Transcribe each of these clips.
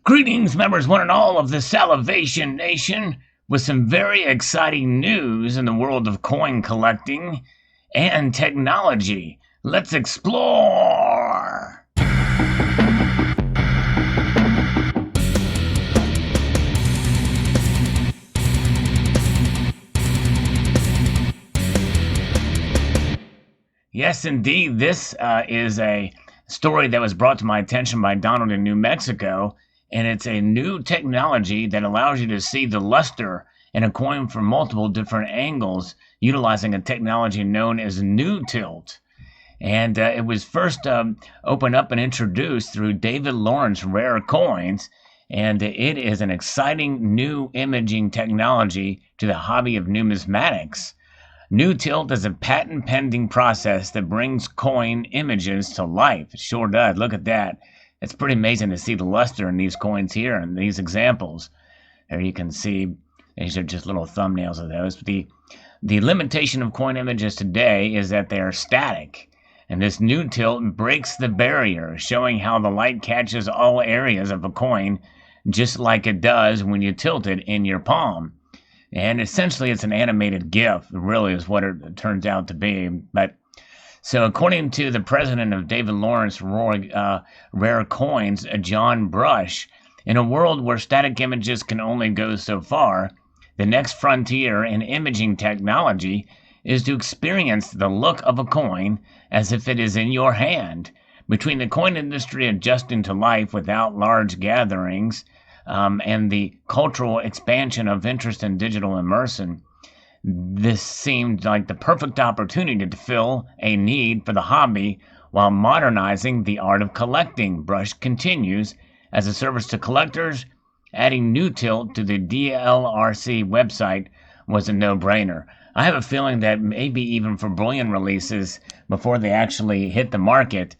Greetings, members one and all of the Salivation Nation, with some very exciting news in the world of coin collecting and technology. Let's explore! Yes, indeed, this is a story that was brought to my attention by Donald in New Mexico. And it's a new technology that allows you to see the luster in a coin from multiple different angles, utilizing a technology known as NuTilt. And it was first opened up and introduced through David Lawrence Rare Coins, and it is an exciting new imaging technology to the hobby of numismatics. NuTilt is a patent-pending process that brings coin images to life. It sure does. Look at that. It's pretty amazing to see the luster in these coins here and these examples. There you can see, these are just little thumbnails of those. The limitation of coin images today is that they are static. And this NuTilt breaks the barrier, showing how the light catches all areas of a coin, just like it does when you tilt it in your palm. And essentially it's an animated GIF, really is what it turns out to be. So according to the president of David Lawrence Rare Coins, John Brush, in a world where static images can only go so far, the next frontier in imaging technology is to experience the look of a coin as if it is in your hand. Between the coin industry adjusting to life without large gatherings and the cultural expansion of interest in digital immersion, this seemed like the perfect opportunity to fill a need for the hobby while modernizing the art of collecting. Brush continues, as a service to collectors, adding NuTilt to the DLRC website was a no-brainer. I have a feeling that maybe even for bullion releases, before they actually hit the market,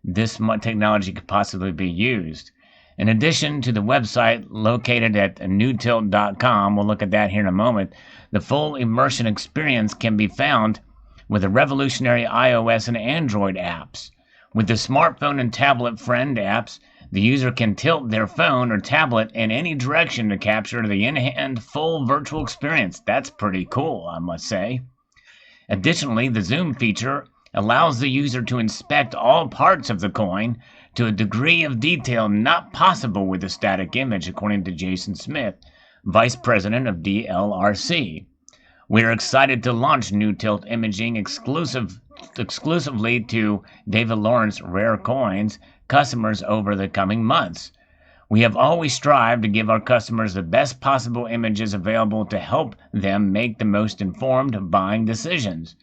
this technology could possibly be used. In addition to the website located at NuTilt.com, we'll look at that here in a moment, the full immersion experience can be found with the revolutionary iOS and Android apps. With the smartphone and tablet friend apps, the user can tilt their phone or tablet in any direction to capture the in-hand full virtual experience. That's pretty cool, I must say. Additionally, the zoom feature allows the user to inspect all parts of the coin to a degree of detail not possible with a static image, according to Jason Smith, Vice President of DLRC. We are excited to launch NuTilt imaging exclusively to David Lawrence Rare Coins customers over the coming months. We have always strived to give our customers the best possible images available to help them make the most informed buying decisions.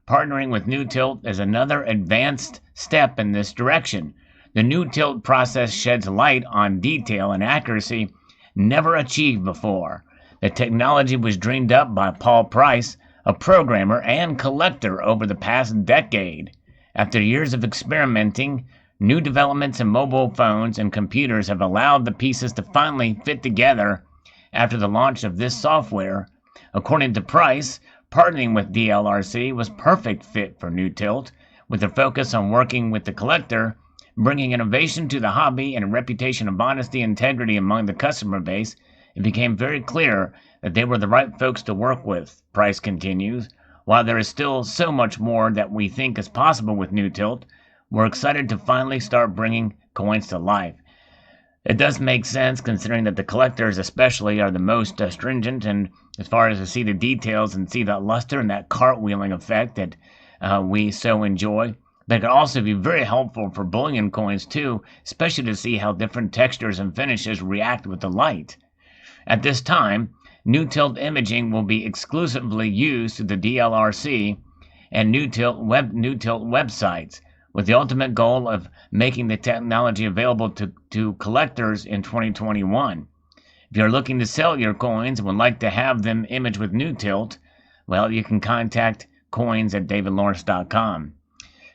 Partnering with NuTilt is another advanced step in this direction. The NuTilt process sheds light on detail and accuracy never achieved before. The technology was dreamed up by Paul Price, a programmer and collector over the past decade. After years of experimenting, new developments in mobile phones and computers have allowed the pieces to finally fit together after the launch of this software. According to Price, partnering with DLRC was perfect fit for NuTilt, with a focus on working with the collector, bringing innovation to the hobby and a reputation of honesty and integrity among the customer base. It became very clear that they were the right folks to work with, Price continues. While there is still so much more that we think is possible with NuTilt, we're excited to finally start bringing coins to life. It does make sense, considering that the collectors especially are the most stringent, and as far as to see the details and see that luster and that cartwheeling effect that we so enjoy. They can also be very helpful for bullion coins too, especially to see how different textures and finishes react with the light. At this time, NuTilt imaging will be exclusively used through the DLRC and NuTilt websites, with the ultimate goal of making the technology available to collectors in 2021. If you're looking to sell your coins and would like to have them imaged with NuTilt, well, you can contact coins@davidlawrence.com.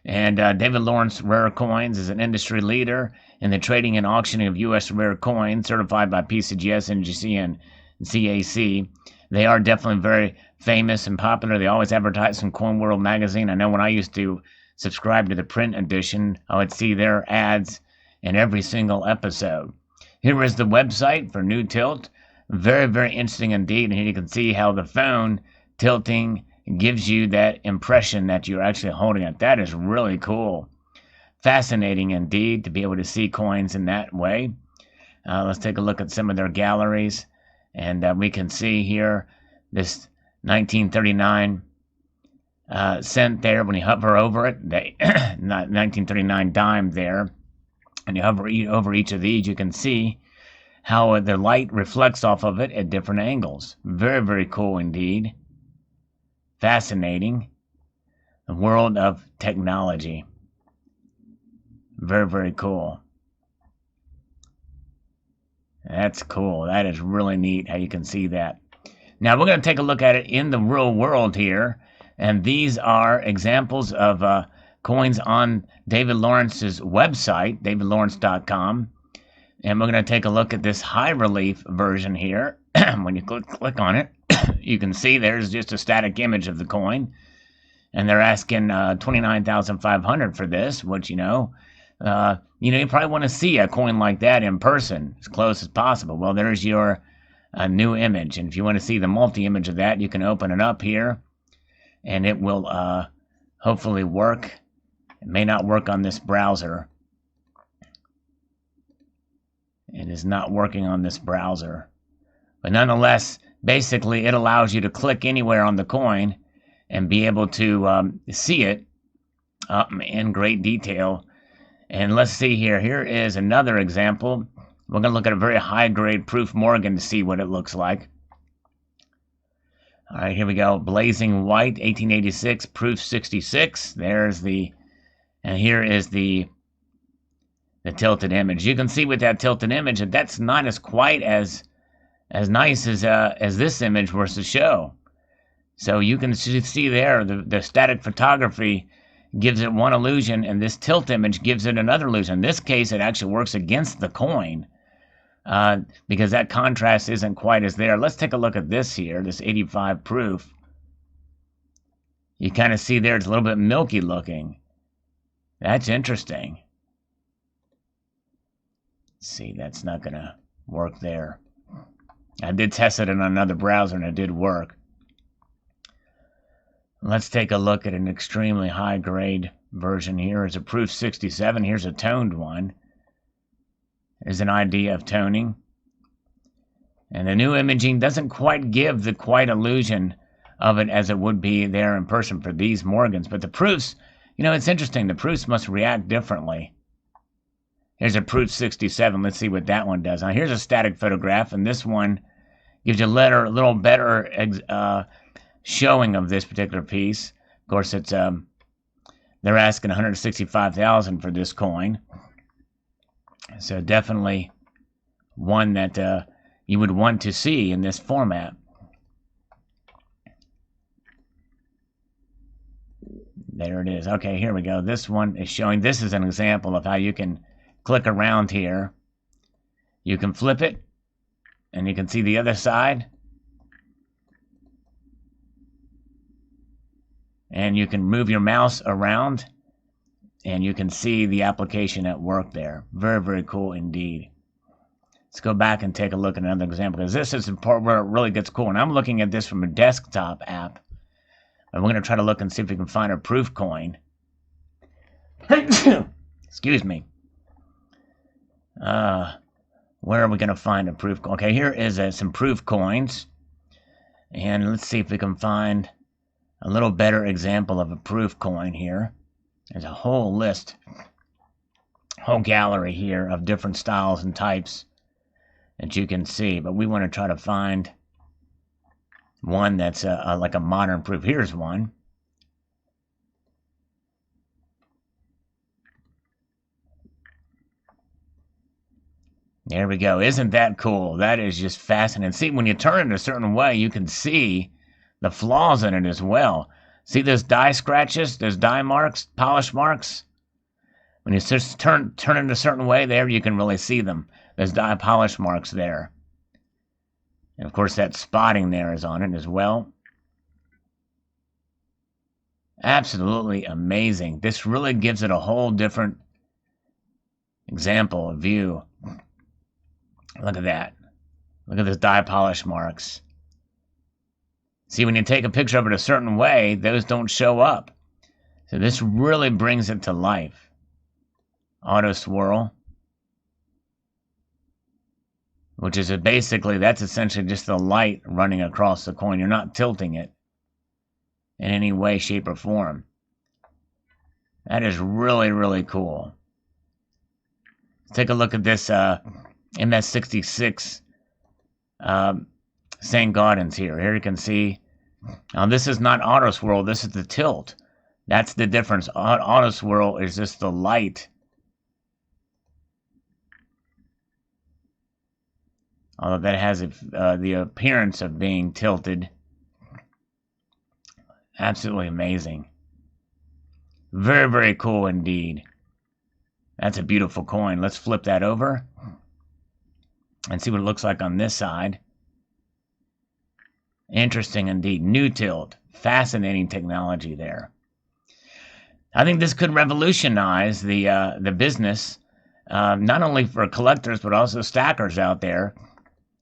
And David Lawrence Rare Coins is an industry leader in the trading and auctioning of U.S. rare coins, certified by PCGS, NGC, and CAC. They are definitely very famous and popular. They always advertise in Coin World magazine. I know when I used to subscribe to the print edition, I would see their ads in every single episode. Here is the website for NuTilt. Very, very interesting indeed. And here you can see how the phone tilting gives you that impression that you're actually holding it. That is really cool. Fascinating indeed to be able to see coins in that way. Let's take a look at some of their galleries. And we can see here this 1939 cent there. When you hover over it, not 1939 dime there, and you hover over each of these, you can see how the light reflects off of it at different angles. Very, very cool indeed. Fascinating. The world of technology. Very, very cool. That's cool. That is really neat how you can see that. Now we're going to take a look at it in the real world here. And these are examples of coins on David Lawrence's website, davidlawrence.com. And we're going to take a look at this high relief version here. When you click on it, you can see there's just a static image of the coin. And they're asking $29,500 for this, which, you probably want to see a coin like that in person as close as possible. Well, there's your new image. And if you want to see the multi-image of that, you can open it up here. And it will hopefully work. It may not work on this browser. It is not working on this browser. But nonetheless, basically it allows you to click anywhere on the coin and be able to see it in great detail. And let's see here. Here is another example. We're going to look at a very high-grade proof Morgan to see what it looks like. All right, here we go. Blazing White, 1886, proof 66. There's the, and here is the tilted image. You can see with that tilted image that that's not as quite as nice as this image was to show. So you can see there the static photography gives it one illusion, and this tilt image gives it another illusion. In this case, it actually works against the coin. Because that contrast isn't quite as there. Let's take a look at this here, this 85 proof. You kind of see there it's a little bit milky looking. That's interesting. Let's see, that's not going to work there. I did test it in another browser and it did work. Let's take a look at an extremely high grade version here. It's a proof 67. Here's a toned one. There's an idea of toning. And the new imaging doesn't quite give the quite illusion of it as it would be there in person for these Morgans. But the proofs, it's interesting. The proofs must react differently. Here's a proof 67. Let's see what that one does. Now here's a static photograph, and this one gives you a little better showing of this particular piece. Of course, it's they're asking $165,000 for this coin. So definitely one that you would want to see in this format. There it is. Okay, here we go. This one is showing, this is an example of how you can click around here. You can flip it, and you can see the other side. And you can move your mouse around, and you can see the application at work there. Very, very cool indeed. Let's go back and take a look at another example, because this is the part where it really gets cool. And I'm looking at this from a desktop app. And we're going to try to look and see if we can find a proof coin. Excuse me. Where are we going to find a proof coin? Okay, here is some proof coins. And let's see if we can find a little better example of a proof coin here. There's a whole list, whole gallery here of different styles and types that you can see. But we want to try to find one that's like a modern proof. Here's one. There we go. Isn't that cool? That is just fascinating. See, when you turn it a certain way, you can see the flaws in it as well. See those die scratches, those die marks, polish marks? When you just turn it a certain way there, you can really see them. Those die polish marks there. And of course, that spotting there is on it as well. Absolutely amazing. This really gives it a whole different example, a view. Look at that. Look at those dye polish marks. See, when you take a picture of it a certain way, those don't show up. So this really brings it to life. Auto swirl. Which is basically, that's essentially just the light running across the coin. You're not tilting it in any way, shape, or form. That is really, really cool. Take a look at this MS66 St. Gaudens here. Here you can see, now this is not auto swirl, this is the tilt. That's the difference. Auto swirl is just the light. Although that has the appearance of being tilted. Absolutely amazing. Very, very cool indeed. That's a beautiful coin. Let's flip that over and see what it looks like on this side. Interesting indeed. NuTilt. Fascinating technology there. I think this could revolutionize the business, not only for collectors but also stackers out there.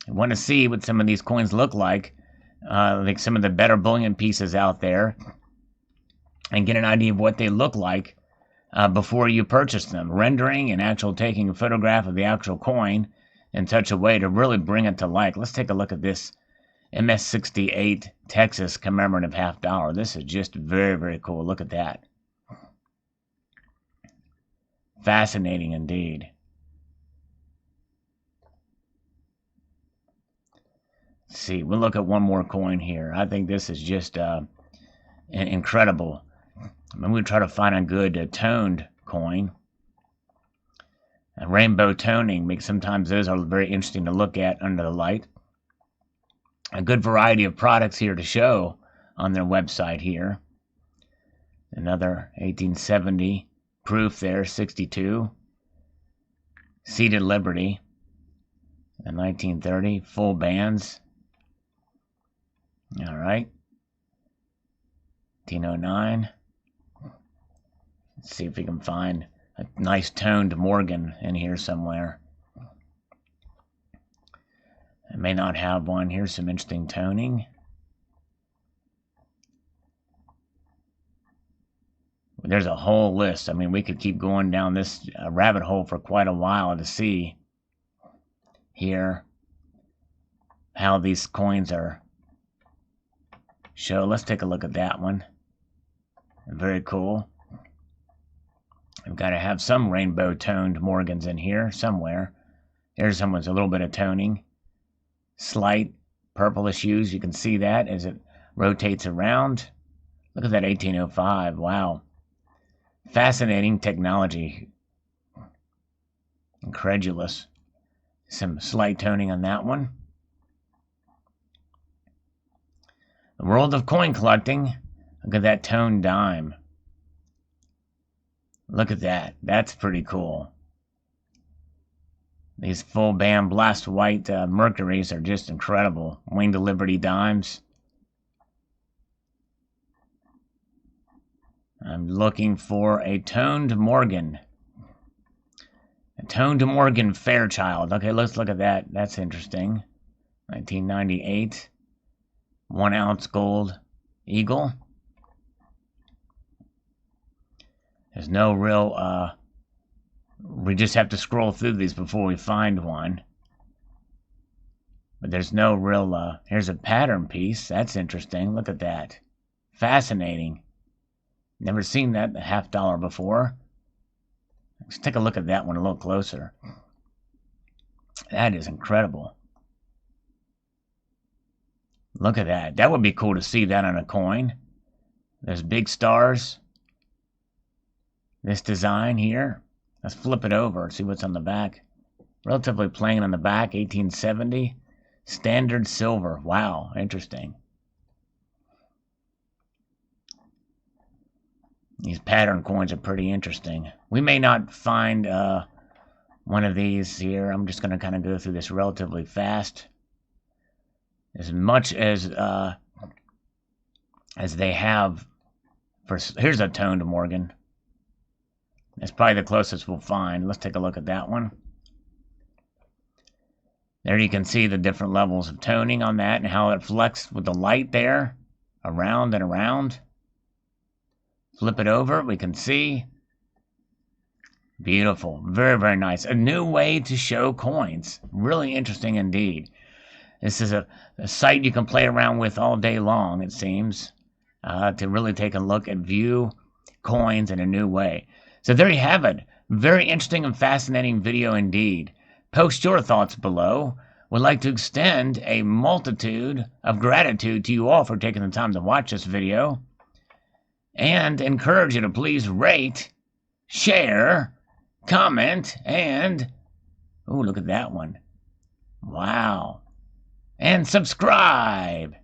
I want to see what some of these coins look like some of the better bullion pieces out there, and get an idea of what they look like before you purchase them. Rendering and actual taking a photograph of the actual coin in such a way to really bring it to life. Let's take a look at this MS68 Texas commemorative $50. This is just very, very cool. Look at that. Fascinating indeed. Let's see, we'll look at one more coin here. I think this is just incredible. I'm going to try to find a good toned coin. Rainbow toning, sometimes those are very interesting to look at under the light. A good variety of products here to show on their website here. Another 1870 proof there, 62. Seated Liberty. In 1930, full bands. All right. 1909. Let's see if we can find a nice toned Morgan in here somewhere. I may not have one. Here's some interesting toning. There's a whole list. I mean, we could keep going down this rabbit hole for quite a while to see here how these coins are shown. Let's take a look at that one. Very cool. I've got to have some rainbow toned Morgans in here somewhere. There's someone's a little bit of toning. Slight purplish hues. You can see that as it rotates around. Look at that 1805. Wow. Fascinating technology. Incredulous. Some slight toning on that one. The world of coin collecting. Look at that toned dime. Look at that. That's pretty cool. These full band blast white Mercuries are just incredible. Winged Liberty dimes. I'm looking for a toned Morgan. A toned Morgan Fairchild. Okay, let's look at that. That's interesting. 1998. 1 ounce gold eagle. There's no real, we just have to scroll through these before we find one. But there's no real, here's a pattern piece. That's interesting. Look at that. Fascinating. Never seen that $50 before. Let's take a look at that one a little closer. That is incredible. Look at that. That would be cool to see that on a coin. There's big stars. This design here. Let's flip it over and see what's on the back. Relatively plain on the back. 1870. Standard silver. Wow. Interesting. These pattern coins are pretty interesting. We may not find one of these here. I'm just going to kind of go through this relatively fast. As much as they have. Here's a toned Morgan. That's probably the closest we'll find. Let's take a look at that one. There you can see the different levels of toning on that and how it flexed with the light there, around and around. Flip it over, we can see. Beautiful. Very, very nice. A new way to show coins. Really interesting indeed. This is a site you can play around with all day long, it seems, to really take a look at view coins in a new way. So there you have it. Very interesting and fascinating video indeed. Post your thoughts below. Would like to extend a multitude of gratitude to you all for taking the time to watch this video. And encourage you to please rate, share, comment, and... oh, look at that one. Wow. And subscribe.